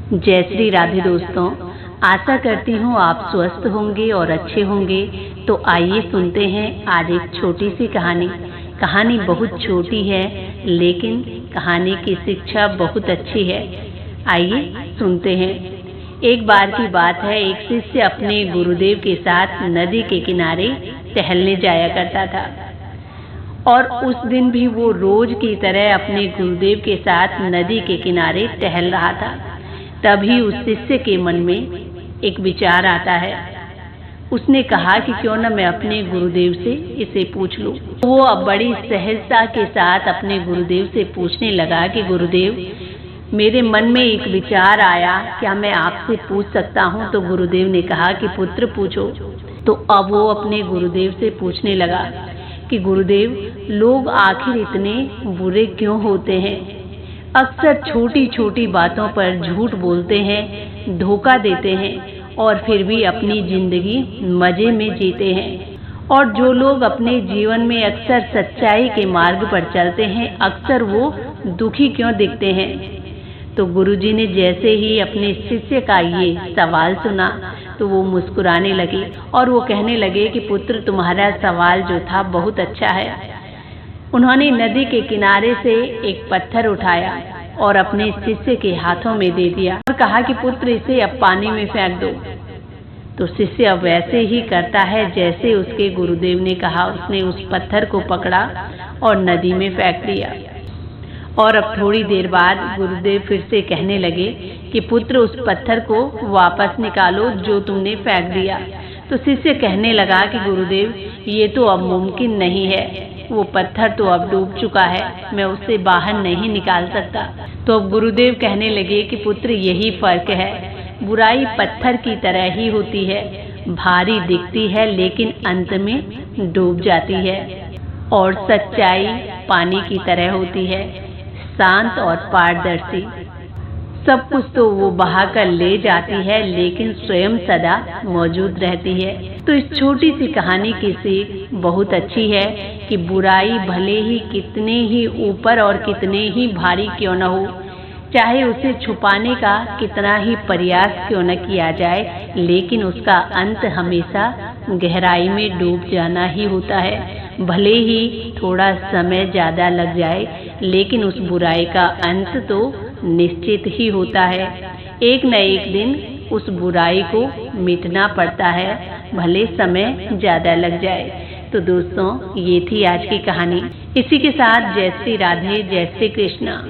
जय श्री राधे दोस्तों, आशा करती हूँ आप स्वस्थ होंगे और अच्छे होंगे। तो आइए सुनते हैं आज एक छोटी सी कहानी। कहानी बहुत छोटी है लेकिन कहानी की शिक्षा बहुत अच्छी है। आइए सुनते हैं। एक बार की बात है, एक शिष्य अपने गुरुदेव के साथ नदी के किनारे टहलने जाया करता था और उस दिन भी वो रोज की तरह अपने गुरुदेव के साथ नदी के किनारे टहल रहा था। तभी उस शिष्य के मन में एक विचार आता है। उसने कहा कि क्यों न मैं अपने गुरुदेव से इसे पूछ लूं। वो अब बड़ी सहजता के साथ अपने गुरुदेव से पूछने लगा कि गुरुदेव, मेरे मन में एक विचार आया, क्या मैं आपसे पूछ सकता हूं? तो गुरुदेव ने कहा कि पुत्र पूछो। तो अब वो अपने गुरुदेव से पूछने लगा कि गुरुदेव, लोग आखिर इतने बुरे क्यों होते हैं? अक्सर छोटी छोटी बातों पर झूठ बोलते हैं, धोखा देते हैं और फिर भी अपनी जिंदगी मजे में जीते हैं। और जो लोग अपने जीवन में अक्सर सच्चाई के मार्ग पर चलते हैं, अक्सर वो दुखी क्यों दिखते हैं? तो गुरुजी ने जैसे ही अपने शिष्य का ये सवाल सुना तो वो मुस्कुराने लगे और वो कहने लगे कि पुत्र, तुम्हारा सवाल जो था बहुत अच्छा है। उन्होंने नदी के किनारे से एक पत्थर उठाया और अपने शिष्य के हाथों में दे दिया और कहा कि पुत्र, इसे अब पानी में फेंक दो। तो शिष्य अब वैसे ही करता है जैसे उसके गुरुदेव ने कहा। उसने उस पत्थर को पकड़ा और नदी में फेंक दिया। और अब थोड़ी देर बाद गुरुदेव फिर से कहने लगे कि पुत्र, उस पत्थर को वापस निकालो जो तुमने फेंक दिया। तो शिष्य कहने लगा कि गुरुदेव, ये तो अब मुमकिन नहीं है, वो पत्थर तो अब डूब चुका है, मैं उसे बाहर नहीं निकाल सकता। तो अब गुरुदेव कहने लगे कि पुत्र, यही फर्क है, बुराई पत्थर की तरह ही होती है, भारी दिखती है लेकिन अंत में डूब जाती है। और सच्चाई पानी की तरह होती है, शांत और पारदर्शी। सब कुछ तो वो बहाकर ले जाती है लेकिन स्वयं सदा मौजूद रहती है। तो इस छोटी सी कहानी की सीख बहुत अच्छी है कि बुराई भले ही कितने ही ऊपर और कितने ही भारी क्यों न हो, चाहे उसे छुपाने का कितना ही प्रयास क्यों न किया जाए, लेकिन उसका अंत हमेशा गहराई में डूब जाना ही होता है। भले ही थोड़ा समय ज़्यादा लग जाए लेकिन उस बुराई का अंत तो निश्चित ही होता है। एक न एक दिन उस बुराई को मिटना पड़ता है, भले समय ज़्यादा लग जाए। तो दोस्तों, ये थी आज की कहानी। इसी के साथ जय श्री राधे, जय श्री कृष्णा।